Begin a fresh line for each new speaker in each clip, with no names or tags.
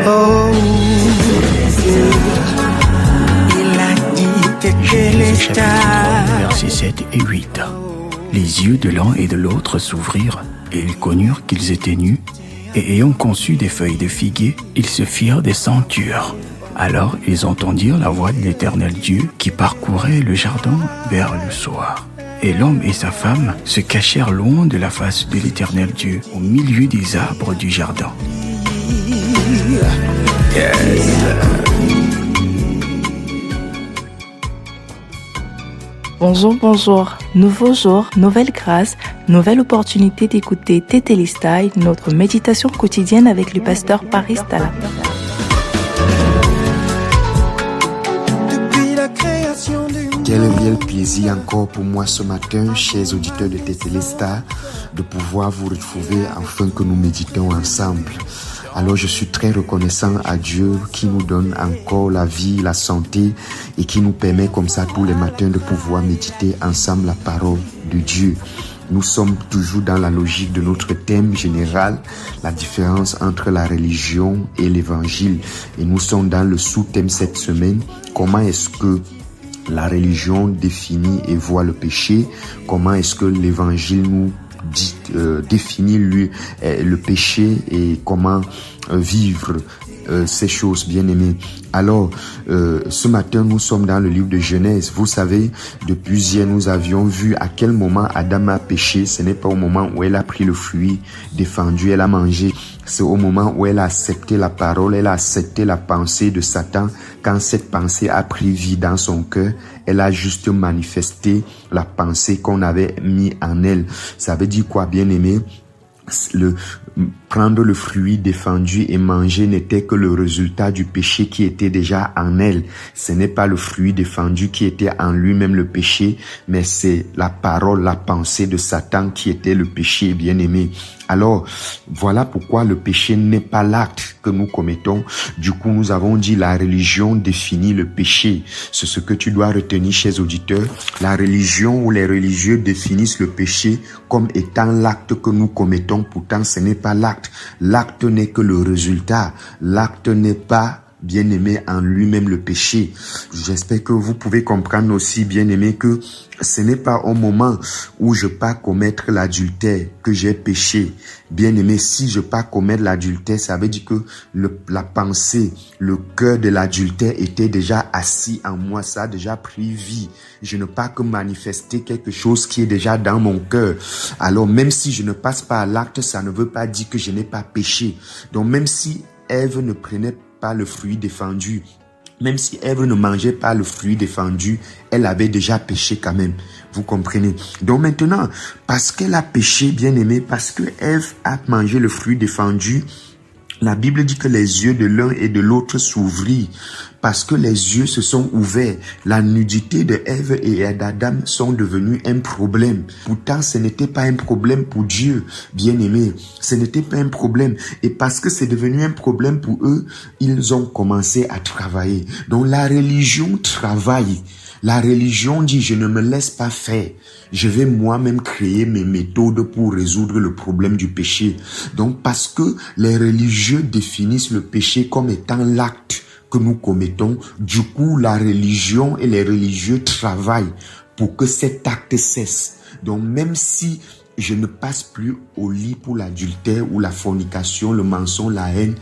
Oh, il a dit que les stars.
Versets 7 et 8. Les yeux de l'un et de l'autre s'ouvrirent, et ils connurent qu'ils étaient nus, et ayant conçu des feuilles de figuier, ils se firent des ceintures. Alors ils entendirent la voix de l'Éternel Dieu qui parcourait le jardin vers le soir. Et l'homme et sa femme se cachèrent loin de la face de l'Éternel Dieu, au milieu des arbres du jardin.
Yes.
Bonjour, bonjour. Nouveau jour, nouvelle grâce, nouvelle opportunité d'écouter Tétélistai, notre méditation quotidienne avec le pasteur Paris Tala.
Quel réel plaisir encore pour moi ce matin, chers auditeurs de Tétélistai, de pouvoir vous retrouver afin que nous méditons ensemble. Alors je suis très reconnaissant à Dieu qui nous donne encore la vie, la santé et qui nous permet comme ça tous les matins de pouvoir méditer ensemble la parole de Dieu. Nous sommes toujours dans la logique de notre thème général, la différence entre la religion et l'évangile. Et nous sommes dans le sous-thème cette semaine, comment est-ce que la religion définit et voit le péché, comment est-ce que l'évangile nous définit lui le péché et comment vivre ces choses, bien aimés. Alors, ce matin, nous sommes dans le livre de Genèse. Vous savez, depuis hier, nous avions vu à quel moment Adam a péché. Ce n'est pas au moment où elle a pris le fruit défendu, elle a mangé. C'est au moment où elle a accepté la parole, elle a accepté la pensée de Satan. Quand cette pensée a pris vie dans son cœur, elle a juste manifesté la pensée qu'on avait mis en elle. Ça veut dire quoi, bien aimé? Prendre le fruit défendu et manger n'était que le résultat du péché qui était déjà en elle. Ce n'est pas le fruit défendu qui était en lui-même le péché, mais c'est la parole, la pensée de Satan qui était le péché, bien aimé. Alors, voilà pourquoi le péché n'est pas l'acte que nous commettons. Du coup, nous avons dit la religion définit le péché. C'est ce que tu dois retenir, chers auditeurs. La religion ou les religieux définissent le péché comme étant l'acte que nous commettons. Pourtant, ce n'est pas l'acte. L'acte n'est que le résultat. L'acte n'est pas, bien-aimé, en lui-même le péché. J'espère que vous pouvez comprendre aussi, bien-aimé, que ce n'est pas au moment où je pars commettre l'adultère que j'ai péché. Bien-aimé, si je pars commettre l'adultère, ça veut dire que la pensée, le cœur de l'adultère était déjà assis en moi, ça a déjà pris vie. Je ne pars que manifester quelque chose qui est déjà dans mon cœur. Alors même si je ne passe pas à l'acte, ça ne veut pas dire que je n'ai pas péché. Donc même si Ève ne prenait pas le fruit défendu, même si Ève ne mangeait pas le fruit défendu, elle avait déjà péché quand même. Vous comprenez? Donc maintenant, parce qu'elle a péché, bien aimé, parce que Ève a mangé le fruit défendu, la Bible dit que les yeux de l'un et de l'autre s'ouvrirent. Parce que les yeux se sont ouverts, la nudité de Ève et d'Adam sont devenus un problème. Pourtant, ce n'était pas un problème pour Dieu, bien-aimé. Ce n'était pas un problème. Et parce que c'est devenu un problème pour eux, ils ont commencé à travailler. Donc la religion travaille. La religion dit, je ne me laisse pas faire. Je vais moi-même créer mes méthodes pour résoudre le problème du péché. Donc parce que les religieux définissent le péché comme étant l'acte que nous commettons, du coup la religion et les religieux travaillent pour que cet acte cesse. Donc même si je ne passe plus au lit pour l'adultère ou la fornication, le mensonge, la haine,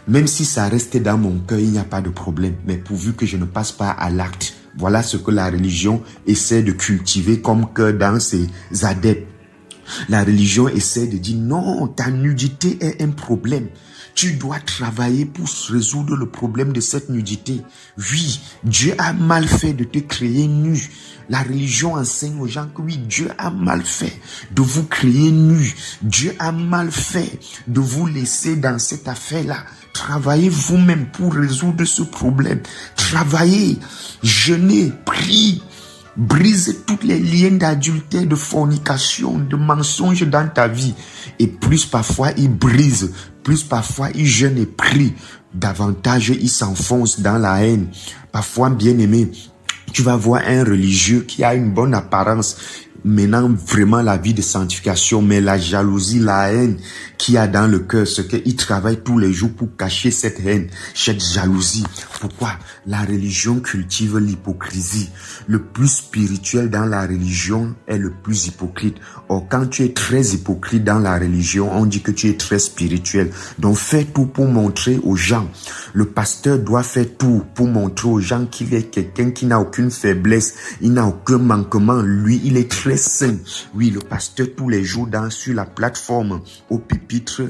même si ça reste dans mon cœur, il n'y a pas de problème. Mais pourvu que je ne passe pas à l'acte, voilà ce que la religion essaie de cultiver comme cœur dans ses adeptes. La religion essaie de dire non, ta nudité est un problème. Tu dois travailler pour résoudre le problème de cette nudité. Oui, Dieu a mal fait de te créer nu. La religion enseigne aux gens que oui, Dieu a mal fait de vous créer nu. Dieu a mal fait de vous laisser dans cette affaire-là. Travaillez vous-même pour résoudre ce problème. Travaillez, jeûnez, priez. Brise tous les liens d'adultère, de fornication, de mensonge dans ta vie. Et plus parfois il brise, plus parfois il jeûne et prie, davantage il s'enfonce dans la haine. Parfois, bien aimé, tu vas voir un religieux qui a une bonne apparence. menant vraiment la vie de sanctification, mais la jalousie, la haine qu'il y a dans le cœur, ce qu'il travaille tous les jours pour cacher cette haine, cette jalousie. Pourquoi? La religion cultive l'hypocrisie. Le plus spirituel dans la religion est le plus hypocrite. Or, quand tu es très hypocrite dans la religion, on dit que tu es très spirituel. Donc, fais tout pour montrer aux gens. Le pasteur doit faire tout pour montrer aux gens qu'il est quelqu'un qui n'a aucune faiblesse, il n'a aucun manquement. Lui, il est très saint. Oui, le pasteur tous les jours sur la plateforme, au pupitre,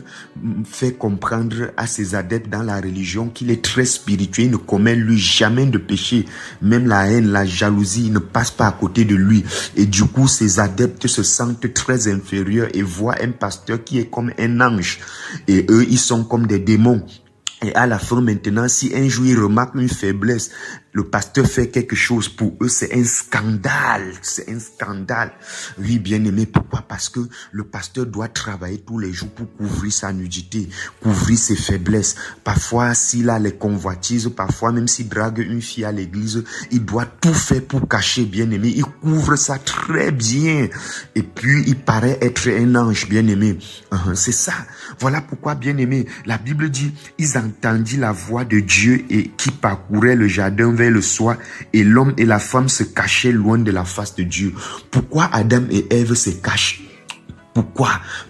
fait comprendre à ses adeptes dans la religion qu'il est très spirituel. Il ne commet lui jamais de péché. Même la haine, la jalousie, il ne passe pas à côté de lui. Et du coup, ses adeptes se sentent très inférieurs et voient un pasteur qui est comme un ange. Et eux, ils sont comme des démons. Et à la fin maintenant, si un jour ils remarquent une faiblesse, le pasteur fait quelque chose, pour eux c'est un scandale, c'est un scandale. Oui, bien aimé, pourquoi? Parce que le pasteur doit travailler tous les jours pour couvrir sa nudité, couvrir ses faiblesses. Parfois, s'il a les convoitises, parfois même s'il drague une fille à l'église, il doit tout faire pour cacher, bien aimé. Il couvre ça très bien. Et puis, il paraît être un ange, bien aimé. C'est ça. Voilà pourquoi, bien aimé, la Bible dit, ils entendirent la voix de Dieu et qui parcourait le jardin vers le soir, et l'homme et la femme se cachaient loin de la face de Dieu. Pourquoi Adam et Ève se cachent? Pourquoi?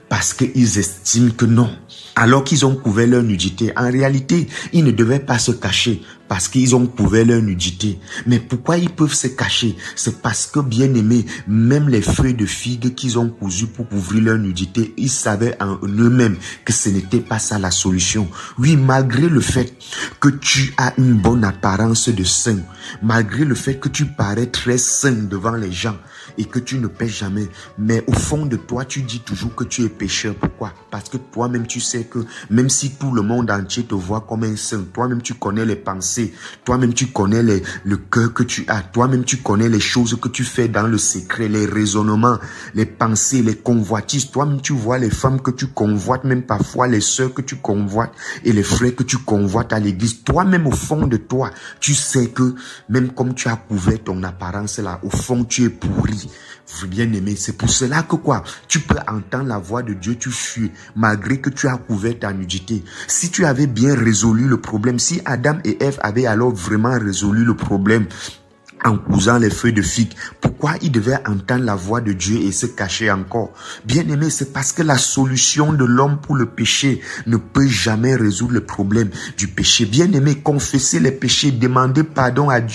Parce qu'ils estiment que non. Alors qu'ils ont couvert leur nudité, en réalité, ils ne devaient pas se cacher parce qu'ils ont couvert leur nudité. Mais pourquoi ils peuvent se cacher? C'est parce que, bien aimé, même les feuilles de figues qu'ils ont cousues pour couvrir leur nudité, ils savaient en eux-mêmes que ce n'était pas ça la solution. Oui, malgré le fait que tu as une bonne apparence de saint, malgré le fait que tu parais très saint devant les gens et que tu ne pèches jamais, mais au fond de toi, tu dis toujours que tu es pécheur. Pourquoi? Parce que toi-même, tu sais que même si tout le monde entier te voit comme un saint, toi-même, tu connais les pensées, toi-même, tu connais le cœur que tu as, toi-même, tu connais les choses que tu fais dans le secret, les raisonnements, les pensées, les convoitises. Toi-même, tu vois les femmes que tu convoites, même parfois les sœurs que tu convoites et les frères que tu convoites à l'église. Toi-même, au fond de toi, tu sais que même comme tu as couvert ton apparence là, au fond, tu es pourri. Bien aimé, c'est pour cela que quoi, tu peux entendre la voix de Dieu, tu fuis, malgré que tu as couvert ta nudité. Si tu avais bien résolu le problème, si Adam et Ève avaient alors vraiment résolu le problème en cousant les feuilles de figue, pourquoi ils devaient entendre la voix de Dieu et se cacher encore? Bien aimé, c'est parce que la solution de l'homme pour le péché ne peut jamais résoudre le problème du péché. Bien aimé, confesser les péchés, demander pardon à Dieu